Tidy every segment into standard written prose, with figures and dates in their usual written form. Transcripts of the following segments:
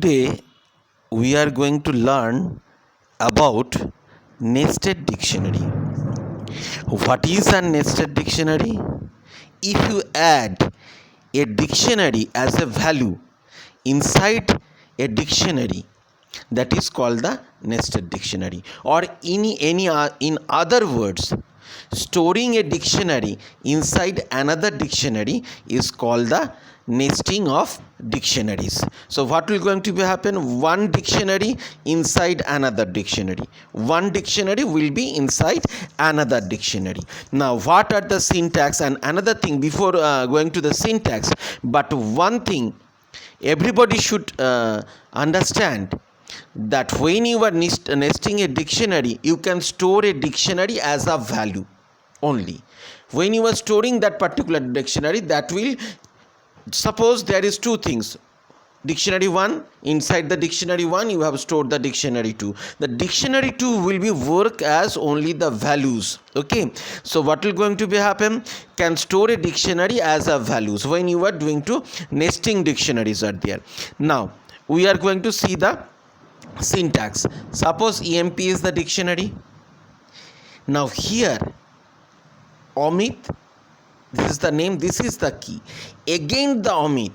Today we are going to learn about nested dictionary. What is a nested dictionary? If you add a dictionary as a value inside a dictionary, that is called the nested dictionary, or in other words, storing a dictionary inside another dictionary is called the nesting of dictionaries. So what will going to be happen? One dictionary inside another dictionary, one dictionary will be inside another dictionary. Now what are the syntax? And another thing before going to the syntax, but one thing everybody should understand, that when you are nesting a dictionary, you can store a dictionary as a value only. When you are storing that particular dictionary, that will, suppose there is two things, dictionary 1, inside the dictionary 1 you have stored the dictionary 2, the dictionary 2 will be work as only the values. Okay, so what will going to be happen? Can store a dictionary as a values when you are doing to nesting dictionaries are there. Now we are going to see the syntax. Suppose EMP is the dictionary. Now here Amit, this is the name, this is the key. Again the Amit,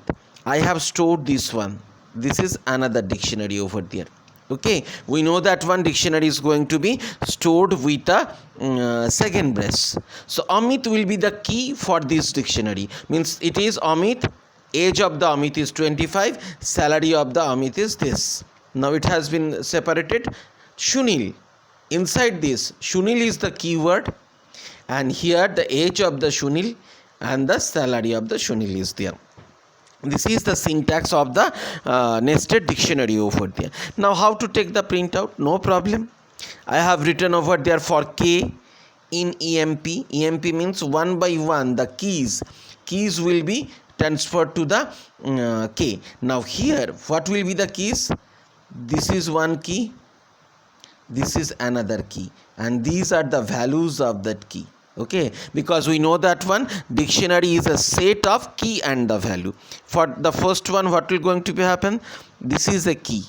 I have stored this one, this is another dictionary over there. Okay, we know that one dictionary is going to be stored with a second brace. So Amit will be the key for this dictionary, means it is Amit, age of the Amit is 25, salary of the Amit is this. Now it has been separated. Shunil, inside this Shunil is the keyword, and here the age of the Shunil and the salary of the Shunil is there. This is the syntax of the nested dictionary over there. Now how to take the printout? No problem. I have written over there for K in EMP. EMP means one by one the keys will be transferred to the K. Now here what will be the keys? This is one key, this is another key, and these are the values of that key. Okay, because we know that one dictionary is a set of key and the value. For the first one, what will going to be happen? This is a key,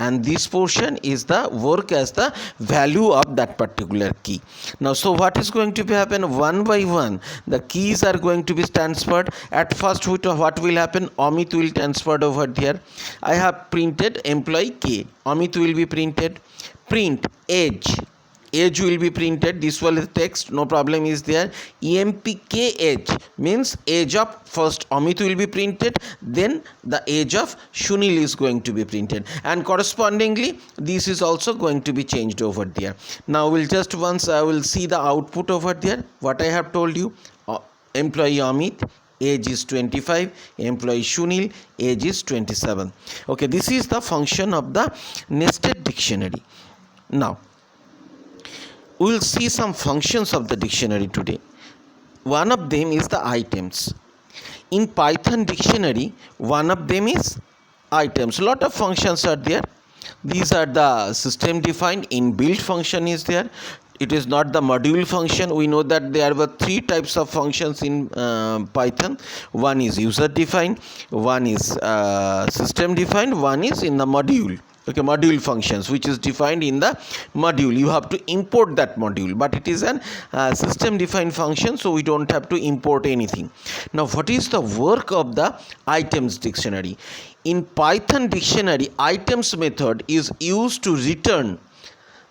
and this portion is the work as the value of that particular key. Now so what is going to be happen? One by one the keys are going to be transferred. At first what will happen? Amit will transferred over here. I have printed employee K, Amit will be printed. Print age will be printed, this was text, no problem is there. EMPKH means age of first Amit will be printed, then the age of Shunil is going to be printed, and correspondingly this is also going to be changed over there. Now we'll just once I will see the output over there. What I have told you, employee Amit, age is 25, employee Shunil, age is 27. Okay, this is the function of the nested dictionary. Now we will see some functions of the dictionary today. One of them is the items. In Python dictionary, one of them is items. Lot of functions are there. These are the system defined. Inbuilt function is there. It is not the module function. We know that there were three types of functions in Python. One is user defined, one is system defined, one is in the module. Okay, module functions, which is defined in the module. You have to import that module, but it is an system defined function, so we don't have to import anything. Now what is the work of the items dictionary? In Python dictionary, items method is used to return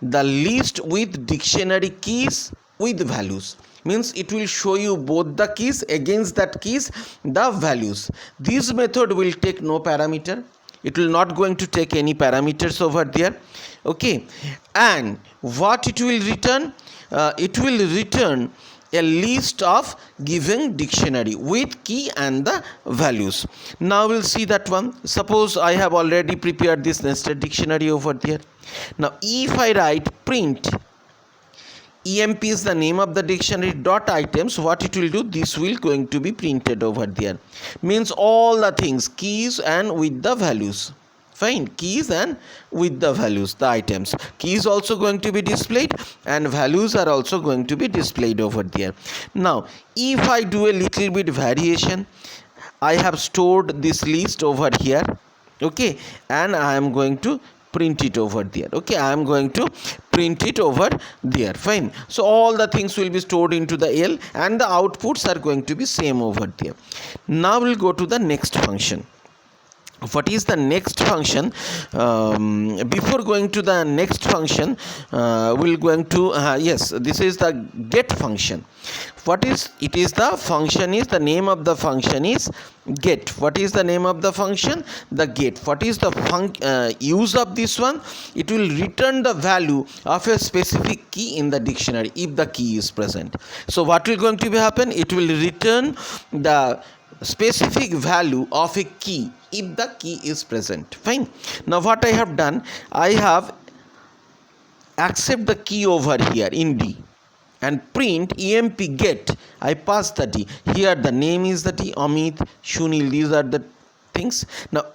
the list with dictionary keys with values. Means it will show you both the keys, against that keys the values. This method will take no parameter, it will not going to take any parameters over there. Okay, and what it will return? It will return a list of given dictionary with key and the values. Now we'll see that one. Suppose I have already prepared this nested dictionary over there. Now if I write print EMP is the name of the dictionary dot items, what it will do? This will going to be printed over there. Means all the things, keys and with the values. Fine, keys and with the values, the items. Keys also going to be displayed and values are also going to be displayed over there. Now, if I do a little bit variation, I have stored this list over here. okay, and I am going to print it over there. Okay, I am going to print it over there. Fine. So all the things will be stored into the L and the outputs are going to be same over there. Now we'll go to the next function. What is the next function? Before going to the next function, we'll going to yes, this is the get function. What is it? Is the function is the name of the function is get. What is the name of the function? The get. What is the use of this one? It will return the value of a specific key in the dictionary if the key is present. So what will going to be happen? It will return the specific value of a key if the key is present. Fine. Now what I have done, I have accept the key over here in D and print emp get. I pass the D. Here the name is the D, Amit, Shunil, these are the things. Now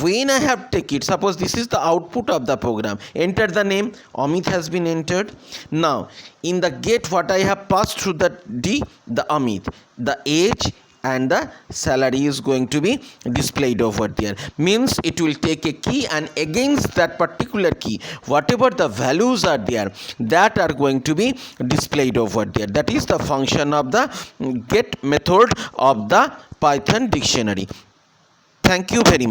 when I have take it, suppose this is the output of the program, enter the name, Amit has been entered. Now in the get, what I have passed through the D, the Amit, the age and the salary is going to be displayed over there. Means it will take a key and against that particular key whatever the values are there, that are going to be displayed over there. That is the function of the get method of the Python dictionary. Thank you very much.